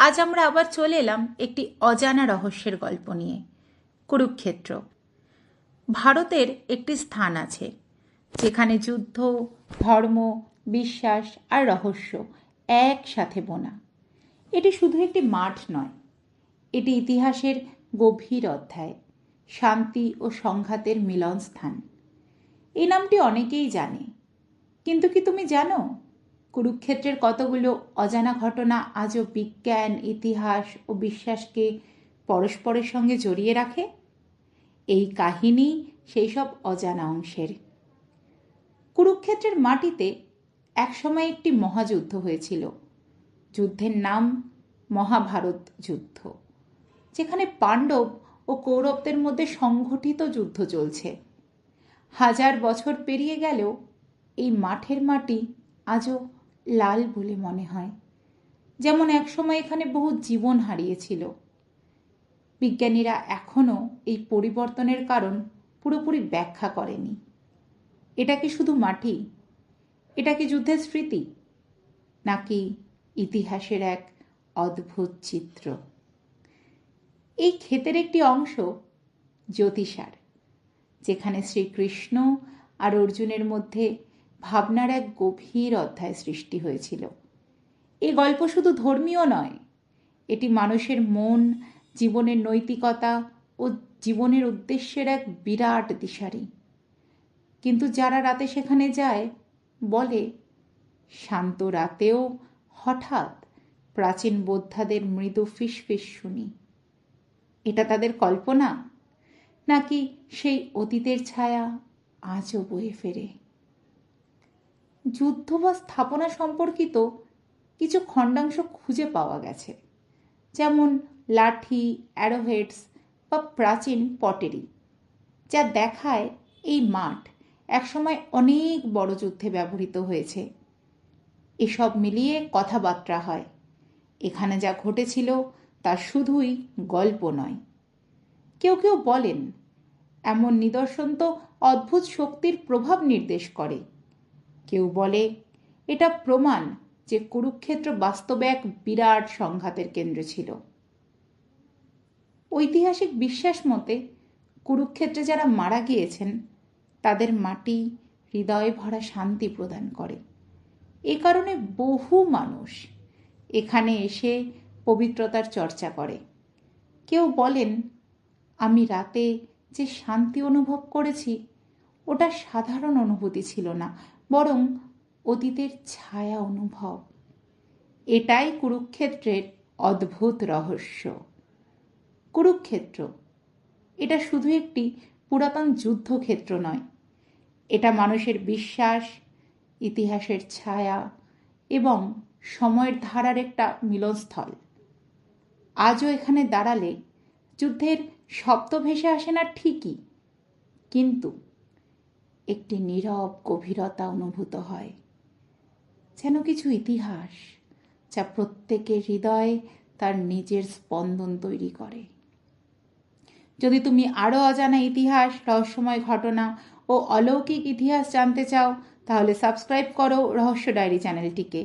আজ আমরা আবার চলে এলাম একটি অজানা রহস্যের গল্প নিয়ে। কুরুক্ষেত্র। ভারতের একটি স্থান আছে যেখানে যুদ্ধ, ধর্ম, বিশ্বাস আর রহস্য একসাথে বোনা। এটি শুধু একটি মাঠ নয়, এটি ইতিহাসের গভীর অধ্যায়, শান্তি ও সংঘাতের মিলনস্থান। এই নামটি অনেকেই জানে, কিন্তু কি তুমি জানো কুরুক্ষেত্রের কতগুলো অজানা ঘটনা আজও বিজ্ঞান, ইতিহাস ও বিশ্বাসকে পরস্পরের সঙ্গে জড়িয়ে রাখে? এই কাহিনী সেই সব অজানা অংশের। কুরুক্ষেত্রের মাটিতে একসময় একটি মহাযুদ্ধ হয়েছিল। যুদ্ধের নাম মহাভারত যুদ্ধ, যেখানে পাণ্ডব ও কৌরবদের মধ্যে সংগঠিত যুদ্ধ চলছে। 1000 বছর পেরিয়ে গেলেও এই মাঠের মাটি আজও লাল বলে মনে হয়, যেমন একসময় এখানে বহু জীবন হারিয়েছিল। বিজ্ঞানীরা এখনও এই পরিবর্তনের কারণ পুরোপুরি ব্যাখ্যা করেনি। এটা কি শুধু মাটি? এটা কি যুদ্ধের স্মৃতি, নাকি ইতিহাসের এক অদ্ভুত চিত্র? এই ক্ষেতের একটি অংশ জ্যোতিষার, যেখানে শ্রীকৃষ্ণ আর অর্জুনের মধ্যে ভাবনার এক গভীর অধ্যায় সৃষ্টি হয়েছিল। এই গল্প শুধু ধর্মীয় নয়, এটি মানুষের মন, জীবনের নৈতিকতা ও জীবনের উদ্দেশ্যের এক বিরাট দিশারি। কিন্তু যারা রাতে সেখানে যায় বলে, শান্ত রাতেও হঠাৎ প্রাচীন বোদ্ধাদের মৃদু ফিসফিস শুনি। এটা তাদের কল্পনা, নাকি সেই অতীতের ছায়া আজও বয়ে ফেরে? যুদ্ধ বা স্থাপনা সম্পর্কিত কিছু খণ্ডাংশ খুঁজে পাওয়া গেছে, যেমন লাঠি, অ্যারোহেডস বা প্রাচীন পটেরি, যা দেখায় এই মাঠ একসময় অনেক বড় যুদ্ধে ব্যবহৃত হয়েছে। এসব মিলিয়ে কথাবার্তা হয়, এখানে যা ঘটেছিল তা শুধুই গল্প নয়। কেউ কেউ বলেন এমন নিদর্শন তো অদ্ভুত শক্তির প্রভাব নির্দেশ করে। কেউ বলে এটা প্রমাণ যে কুরুক্ষেত্র বাস্তবে এক বিরাট সংঘাতের কেন্দ্র ছিল। ঐতিহাসিক বিশ্বাস মতে কুরুক্ষেত্রে যারা মারা গিয়েছেন তাদের মাটি হৃদয়ে ভরা শান্তি প্রদান করে। এ কারণে বহু মানুষ এখানে এসে পবিত্রতার চর্চা করে। কেউ বলেন, আমি রাতে যে শান্তি অনুভব করেছি ওটা সাধারণ অনুভূতি ছিল না, বরং অতীতের ছায়া অনুভব। এটাই কুরুক্ষেত্রের অদ্ভুত রহস্য। কুরুক্ষেত্র এটা শুধু একটি পুরাতন যুদ্ধক্ষেত্র নয়, এটা মানুষের বিশ্বাস, ইতিহাসের ছায়া এবং সময়ের ধারার একটা মিলনস্থল। আজও এখানে দাঁড়ালে যুদ্ধের শব্দ ভেসে আসে না ঠিকই, কিন্তু একটি নীরব গভীরতা অনুভূত হয়, যেন কিছু ইতিহাস যা প্রত্যেকের হৃদয়ে তার নিজের স্পন্দন তৈরি করে। যদি তুমি আরও অজানা ইতিহাস, রহস্যময় ঘটনা ও অলৌকিক ইতিহাস জানতে চাও, তাহলে সাবস্ক্রাইব করো রহস্য ডায়েরি চ্যানেলটিকে।